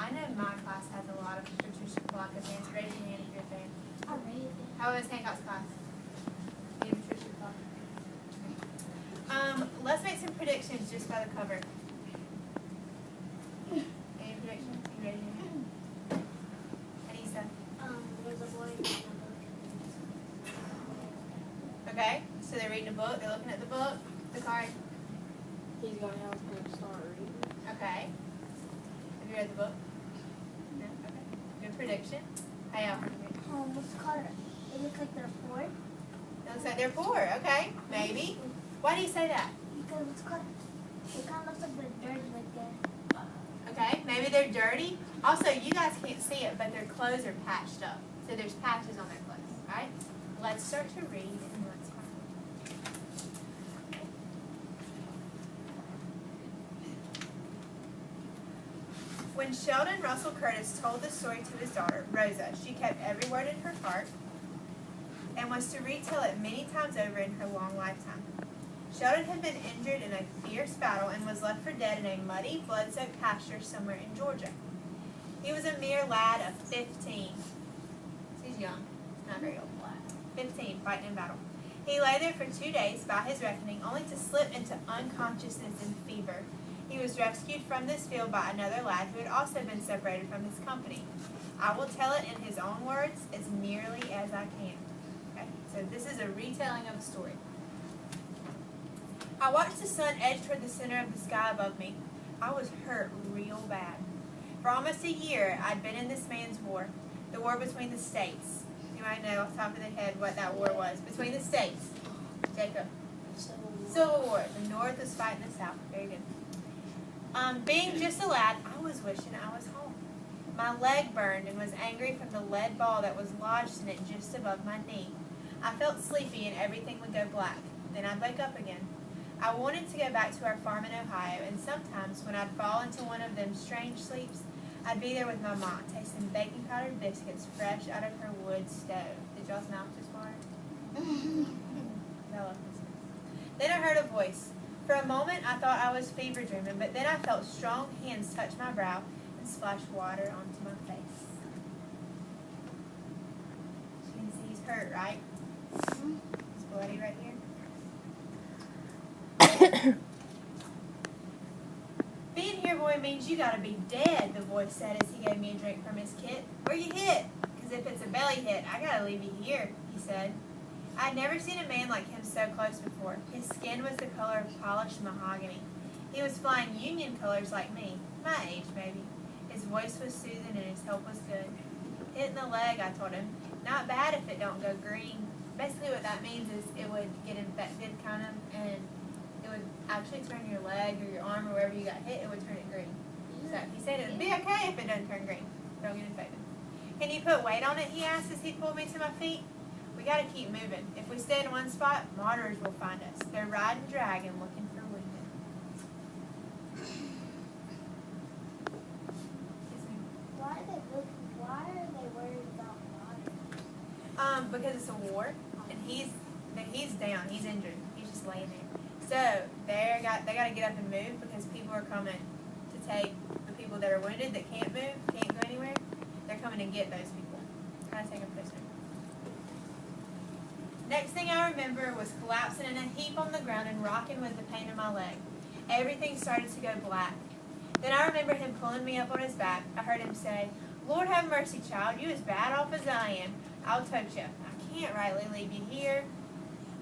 I know my class has a lot of Patricia Palaka fans. Raise your hand if you're a fan. I'll raise it. How was Hancock's class? You and Patricia Palaka. Let's make some predictions just by the cover. Any predictions? You ready? Anissa? There's a boy in the book. Okay, so they're reading a book, they're looking at the book, the card. He's gonna help him start reading. Okay. Have you read the book? No? Okay. Good prediction. Hey, Al. What's the color? It looks like they're poor. It looks like they're poor. Okay, maybe. Why do you say that? Because it's color. It kind of looks like they're dirty, like that. Okay, maybe they're dirty. Also, you guys can't see it, but their clothes are patched up. So there's patches on their clothes, right? Let's start to read and let's find. When Sheldon Russell Curtis told the story to his daughter, Rosa, she kept every word in her heart and was to retell it many times over in her long lifetime. Sheldon had been injured in a fierce battle and was left for dead in a muddy, blood-soaked pasture somewhere in Georgia. He was a mere lad of 15. He's young, not very old. 15, fighting in battle. He lay there for 2 days, by his reckoning, only to slip into unconsciousness and fever. He was rescued from this field by another lad who had also been separated from his company. I will tell it in his own words as nearly as I can. Okay, so this is a retelling of the story. I watched the sun edge toward the center of the sky above me. I was hurt real bad. For almost a year, I'd been in this man's war, the war between the states. You might know off the top of the head what that war was. Between the states. Jacob. Civil War. The North was fighting the South. Very good. Being just a lad, I was wishing I was home. My leg burned and was angry from the lead ball that was lodged in it just above my knee. I felt sleepy and everything would go black. Then I'd wake up again. I wanted to go back to our farm in Ohio, and sometimes when I'd fall into one of them strange sleeps, I'd be there with my mom, tasting baking powdered biscuits fresh out of her wood stove. Did y'all's mouth just fart? I love biscuits. Then I heard a voice. For a moment, I thought I was fever dreaming, but then I felt strong hands touch my brow and splash water onto my face. You can see he's hurt, right? He's bloody right here. Being here, boy, means you gotta be dead, the voice said as he gave me a drink from his kit. Where you hit? Because if it's a belly hit, I gotta leave you here, he said. I'd never seen a man like him so close before. His skin was the color of polished mahogany. He was flying Union colors like me, my age maybe. His voice was soothing and his help was good. Hit in the leg, I told him. Not bad if it don't go green. Basically what that means is it would get infected kind of, and it would actually turn your leg or your arm or wherever you got hit, it would turn it green. So he said it would be okay if it doesn't turn green. Don't get infected. Can you put weight on it, he asked as he pulled me to my feet. We got to keep moving. If we stay in one spot, martyrs will find us. They're riding dragon looking for wounded. Why are they worried about water? Because it's a war, and he's down. He's injured. He's just laying there. So they got to get up and move because people are coming to take the people that are wounded that can't move, can't go anywhere. They're coming to get those people. Kind of take them prisoner. Next thing I remember was collapsing in a heap on the ground and rocking with the pain in my leg. Everything started to go black. Then I remember him pulling me up on his back. I heard him say, Lord have mercy, child, you as bad off as I am. I'll tote you. I can't rightly leave you here.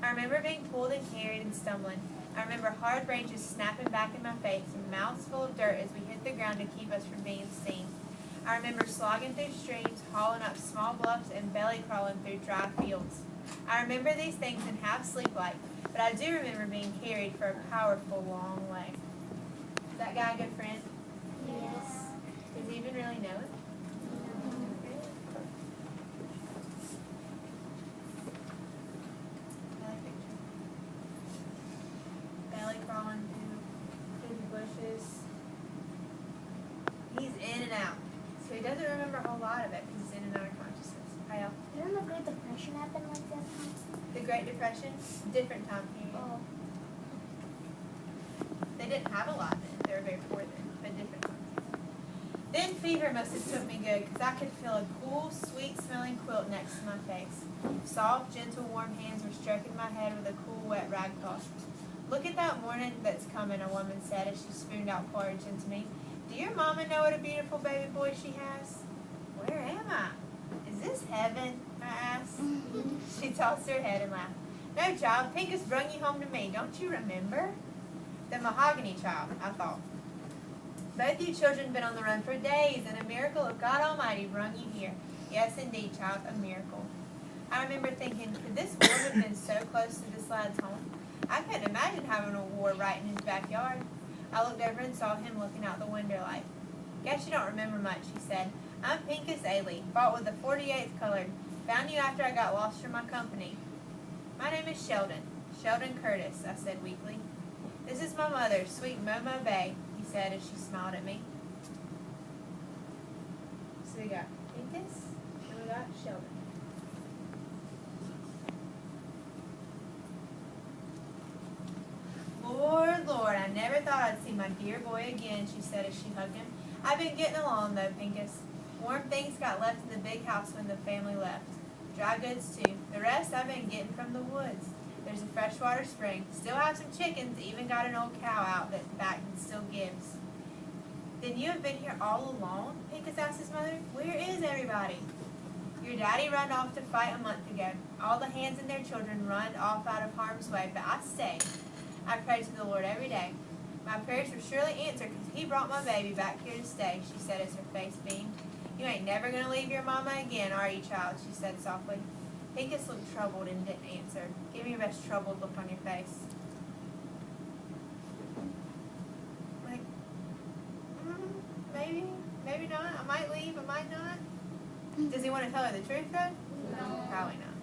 I remember being pulled and carried and stumbling. I remember hard branches snapping back in my face and mouths full of dirt as we hit the ground to keep us from being seen. I remember slogging through streams, hauling up small bluffs, and belly crawling through dry fields. I remember these things in half sleep-like, but I do remember being carried for a powerful long way. Is that guy a good friend? Yes. Does he even really know it? Another picture. Belly crawling through the bushes. He's in and out. So he doesn't remember a whole lot of it because he's in and out of consciousness. Kyle? Didn't the Great Depression happen like that time? The Great Depression? Different time period. Oh. They didn't have a lot then. They were very poor then, but different time. Then fever must have took me good, 'cause I could feel a cool, sweet-smelling quilt next to my face. Soft, gentle, warm hands were stroking my head with a cool, wet rag cloth. "Look at that morning that's coming," a woman said as she spooned out porridge into me. "Do your mama know what a beautiful baby boy she has?" "Where am I? Is this heaven?" I asked. She tossed her head and laughed. "No, child, Pink has brung you home to me. Don't you remember?" "The mahogany child," I thought. "Both you children been on the run for days, and a miracle of God Almighty brung you here. Yes, indeed, child, a miracle." I remember thinking, could this war have been so close to this lad's home? I couldn't imagine having a war right in his backyard. I looked over and saw him looking out the window light. "Guess you don't remember much," he said. "I'm Pincus Ailey, fought with the 48th Colored. Found you after I got lost from my company." "My name is Sheldon. Sheldon Curtis," I said weakly. "This is my mother, sweet Momo Bay," he said as she smiled at me. So we got Pincus and we got Sheldon. "Lord, Lord, I never thought I'd see my dear boy again," she said as she hugged him. "I've been getting along though, Pincus. Warm things got left in the big house when the family left. Dry goods too. The rest I've been getting from the woods. There's a freshwater spring. Still have some chickens. Even got an old cow out that back and still gives." "Then you have been here all alone?" Pincus asked his mother. "Where is everybody?" "Your daddy run off to fight a month ago. All the hands and their children run off out of harm's way, but I stayed. I pray to the Lord every day. My prayers were surely answered because he brought my baby back here to stay," she said as her face beamed. "You ain't never going to leave your mama again, are you, child?" she said softly. Pincus looked troubled and didn't answer. "Give me your best troubled look on your face." Like, maybe not. I might leave, I might not. Does he want to tell her the truth though? No. Probably not.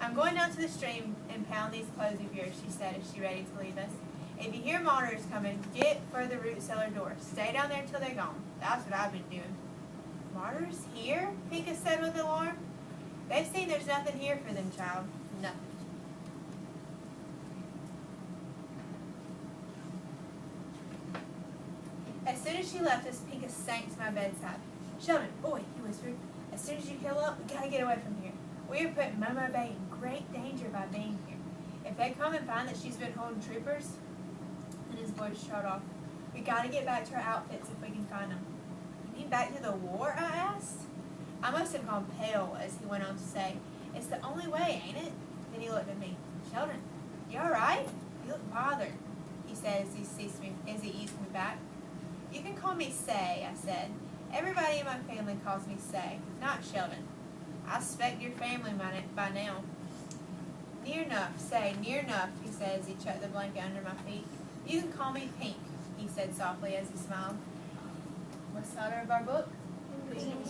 "I'm going down to the stream and pound these clothes of yours," she said as she ready to leave us. "If you hear monitors coming, get for the root cellar door. Stay down there till they're gone. That's what I've been doing." "Martyrs here?" Pincus said with alarm. "They've seen there's nothing here for them, child. Nothing." As soon as she left us, Pincus sank to my bedside. "Sheldon, boy," he whispered, "as soon as you heal up, we gotta get away from here. We are putting Momo Bay in great danger by being here. If they come and find that she's been holding troopers," and his voice shut off, "we gotta get back to our outfits if we can find them." "You mean back to the war?" I asked. I must have gone pale as he went on to say, "It's the only way, ain't it?" Then he looked at me. "Sheldon, you all right? You look bothered," he said as he eased me back. "You can call me Say," I said. "Everybody in my family calls me Say, not Sheldon. I suspect your family by now." "Near enough, Say, near enough," he said as he chucked the blanket under my feet. "You can call me Pink," he said softly as he smiled. What's the title of our book? Pink.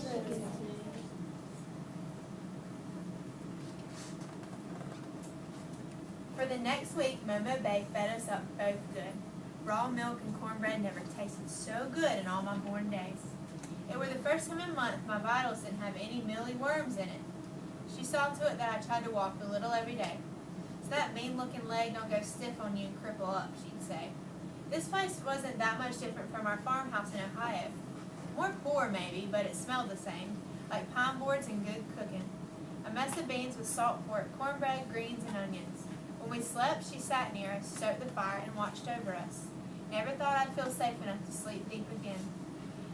For the next week, Momo Bay fed us up both good. Raw milk and cornbread never tasted so good in all my born days. It were the first time in months my vitals didn't have any mealy worms in it. She saw to it that I tried to walk a little every day. "So that mean-looking leg don't go stiff on you and cripple up," she'd say. This place wasn't that much different from our farmhouse in Ohio. More poor, maybe, but it smelled the same, like pine boards and good cooking. A mess of beans with salt pork, cornbread, greens, and onions. When we slept, she sat near us, stoked the fire, and watched over us. Never thought I'd feel safe enough to sleep deep again.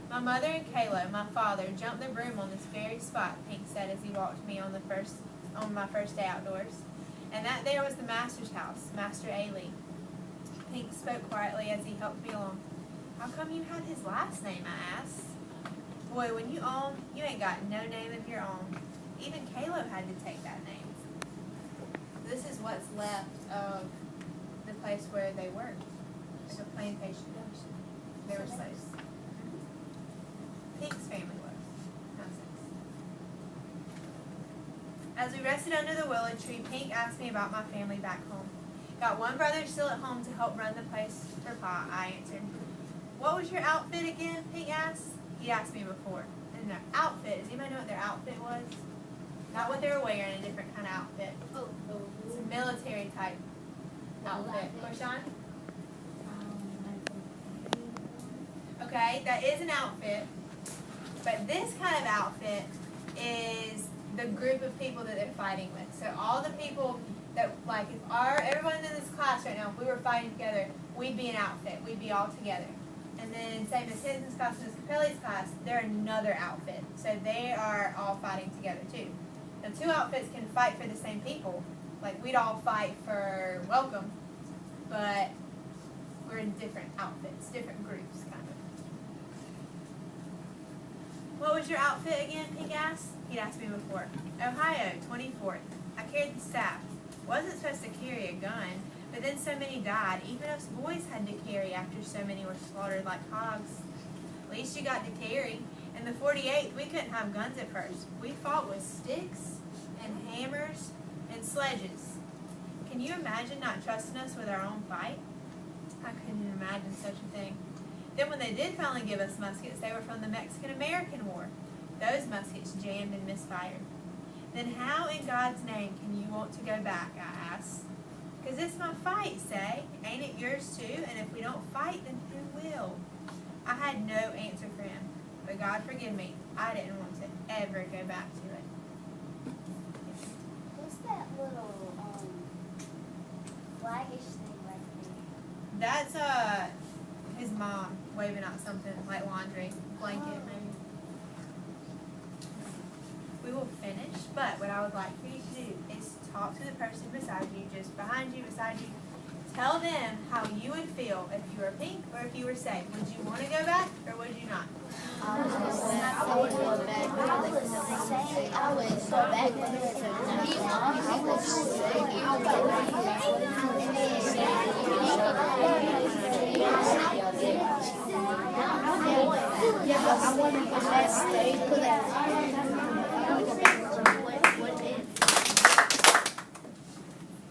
"My mother and Kalo, my father, jumped the broom on this very spot," Pink said as he walked me on my first day outdoors. "And that there was the master's house, Master Ailey." Pink spoke quietly as he helped me along. "How come you had his last name?" I asked. "Boy, when you own, you ain't got no name of your own. Even Kalo had to take that name." This is what's left of the place where they worked. It's a plantation. They were slaves. Pink's family was. Not six. As we rested under the willow tree, Pink asked me about my family back home. "Got one brother still at home to help run the place for Pa," I answered. "What was your outfit again?" Pink asked. He'd asked me before. And their outfit, does anybody know what their outfit was? Not what they were wearing, a different kind of outfit. It's a military type outfit. Korshan? Okay, that is an outfit. But this kind of outfit is the group of people that they're fighting with. So all the people that, like, if everyone in this class right now, if we were fighting together, we'd be an outfit. We'd be all together. And then same as Hinson's class and Capelli's class, they're another outfit. So they are all fighting together too. Now 2 outfits can fight for the same people. Like we'd all fight for welcome, but we're in different outfits, different groups kind of. What was your outfit again, Pink asked? He'd asked me before. Ohio, 24th. I carried the staff. Wasn't supposed to carry a gun, but then so many died. Even us boys had to carry after so many were slaughtered like hogs. At least you got to carry. In the 48th, we couldn't have guns at first. We fought with sticks and hammers and sledges. Can you imagine not trusting us with our own fight? I couldn't imagine such a thing. Then when they did finally give us muskets, they were from the Mexican-American War. Those muskets jammed and misfired. Then how in God's name can you want to go back, I asked. Because it's my fight, say. Ain't it yours too? And if we don't fight, then who will? I had no answer for him. But God forgive me, I didn't want to ever go back to it. What's that little flaggish thing right there? That's his mom waving out something like laundry, blanket maybe. We will finish, but what I would like for you to do is talk to the person beside you, just behind you, beside you. Tell them how you would feel if you were Pink or if you were safe. Would you want to go back or would you not? I would go back. I want to go back.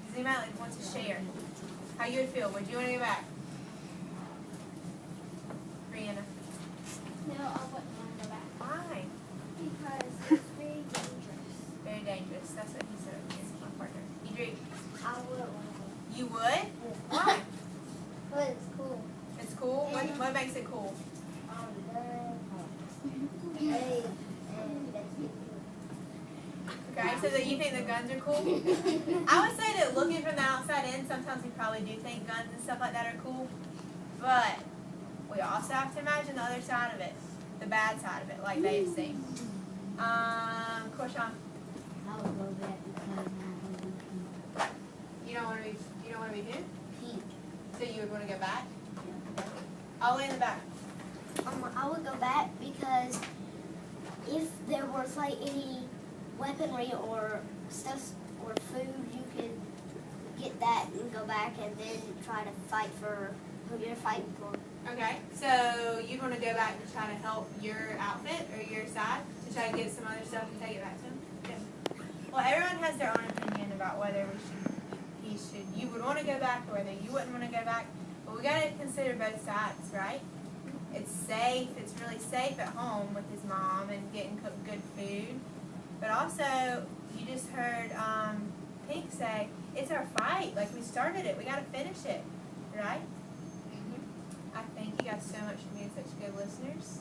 Does anybody want to share how you would feel? Would you want to go back? Brianna. No, I wouldn't want to go back. Why? Because it's very dangerous. Very dangerous. That's what he said. He's my partner. Idri, I would want to go. you would? Why? But it's cool. It's cool? What makes it cool? Okay, so that you think the guns are cool? I would say that looking from the outside in, sometimes we probably do think guns and stuff like that are cool. But we also have to imagine the other side of it, the bad side of it, like they've seen. Korshan. I would go back because You don't want to be who? Pink. So you would want to go back? All the way in the back. I would go back because if there was like any weaponry or stuff or food, you could get that and go back and then try to fight for who you're fighting for. Okay, so you'd want to go back and try to help your outfit or your side to try to get some other stuff and take it back to them? Good. Well, everyone has their own opinion about whether you would want to go back or whether you wouldn't want to go back. But we got to consider both sides, right? It's safe. It's really safe at home with his mom and getting cooked good food. But also, you just heard Pink say, it's our fight. Like, we started it. We got to finish it, right? I thank you guys so much for being such good listeners.